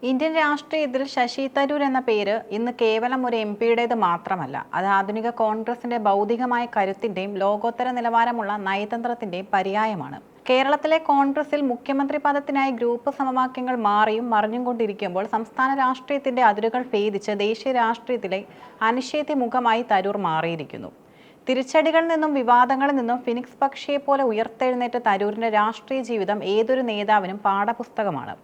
Indian രാഷ്ട്രീയത്തിൽ ശശി തരൂർ എന്ന പേര് ഇന്ന് കേവലം ഒരു എംപിയുടേത് മാത്രമല്ല, അത് ആധുനിക കോൺഗ്രസിന്റെ ബൗദ്ധികമായ കരുത്തിന്റെയും ലോകോത്തര നിലവാരമുള്ള നയതന്ത്രത്തിന്റെയും പര്യായമാണ്. കേരളത്തിലെ കോൺഗ്രസിൽ മുഖ്യമന്ത്രി പദത്തിനായി ഗ്രൂപ്പ് സമവാക്യങ്ങൾ മാറിയും മറിഞ്ഞും കൊണ്ടിരിക്കുമ്പോൾ സംസ്ഥാന രാഷ്ട്രീയത്തിന്റെ അതിരുകൾ ഭേദിച്ച് ദേശീയ രാഷ്ട്രീയത്തിലെ അനിശ്ചിത മുഖമായി തരൂർ മാറിയിരിക്കുന്നു. തിരിച്ചടികളിൽ നിന്നും വിവാദങ്ങളിൽ നിന്നും ഫിനിക്സ് പക്ഷിയെപ്പോലെ ഉയർത്തെഴുന്നേറ്റ തരൂരിന്റെ രാഷ്ട്രീയ ജീവിതം ഏതൊരു നേതാവിനും പാഠപുസ്തകമാണ്.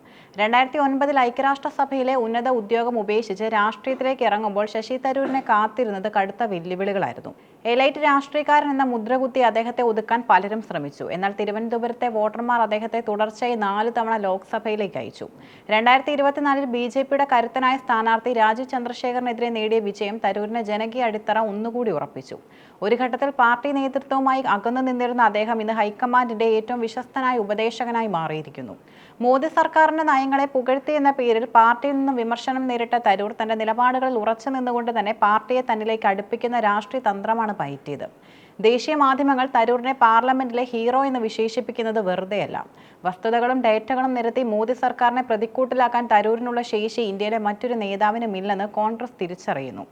2009 ഐക്യരാഷ്ട്രസഭയിലെ ഉന്നത ഉദ്യോഗം ഉപേക്ഷിച്ച് രാഷ്ട്രീയത്തിലേക്ക് ഇറങ്ങുമ്പോൾ ശശി തരൂരിനെ കാത്തിരുന്നത് കടുത്ത വെല്ലുവിളികളായിരുന്നു. എലൈറ്റ് രാഷ്ട്രീയക്കാരൻ എന്ന മുദ്രകുത്തി അദ്ദേഹത്തെ ഒതുക്കാൻ പലരും ശ്രമിച്ചു. എന്നാൽ തിരുവനന്തപുരത്തെ വോട്ടർമാർ അദ്ദേഹത്തെ തുടർച്ചയായി 4 തവണ ലോക്സഭയിലേക്ക് അയച്ചു. 2024 BJPയുടെ കരുത്തനായ സ്ഥാനാർത്ഥി രാജീവ് ചന്ദ്രശേഖറിനെതിരെ നേടിയ വിജയം തരൂരിന്റെ ജനകീയ അടിത്തറ ഒന്നുകൂടി ഉറപ്പിച്ചു. ഒരു ഘട്ടത്തിൽ പാർട്ടി നേതൃത്വവുമായി അകന്നു നിന്നിരുന്ന അദ്ദേഹം ഇന്ന് ഹൈക്കമാൻഡിന്റെ ഏറ്റവും വിശ്വസ്തനായ ഉപദേശകനായി മാറിയിരിക്കുന്നു. മോദി സർക്കാരിന്റെ നയങ്ങളെ പുകഴ്ത്തി എന്ന പേരിൽ പാർട്ടിയിൽ നിന്നും വിമർശനം നേരിട്ട തരൂർ തന്റെ നിലപാടുകളിൽ ഉറച്ചു നിന്നുകൊണ്ട് തന്നെ പാർട്ടിയെ തന്നിലേക്ക് അടുപ്പിക്കുന്ന രാഷ്ട്രീയ തന്ത്രമാണ് പയറ്റിയത്. ദേശീയ മാധ്യമങ്ങൾ തരൂരിനെ പാർലമെന്റിലെ ഹീറോ എന്ന് വിശേഷിപ്പിക്കുന്നത് വെറുതെയല്ല. വസ്തുതകളും ഡേറ്റകളും നിരത്തി മോദി സർക്കാരിനെ പ്രതിക്കൂട്ടിലാക്കാൻ തരൂരിനുള്ള ശേഷി ഇന്ത്യയിലെ മറ്റൊരു നേതാവിനുമില്ലെന്ന് കോൺഗ്രസ് തിരിച്ചറിയുന്നു.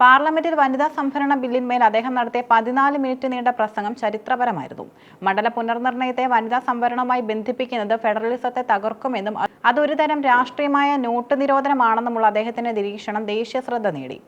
പാർലമെന്റിൽ വനിതാ സംവരണ ബില്ലിന്മേൽ അദ്ദേഹം നടത്തിയ 14 മിനിറ്റ് നീണ്ട പ്രസംഗം ചരിത്രപരമായിരുന്നു. മണ്ഡല പുനർനിർണയത്തെ വനിതാ സംവരണവുമായി ബന്ധിപ്പിക്കുന്നത് ഫെഡറലിസത്തെ തകർക്കുമെന്നും അതൊരു തരം രാഷ്ട്രീയമായ നോട്ട് നിരോധനമാണെന്നുമുള്ള അദ്ദേഹത്തിന്റെ നിരീക്ഷണം ദേശീയ ശ്രദ്ധ നേടി.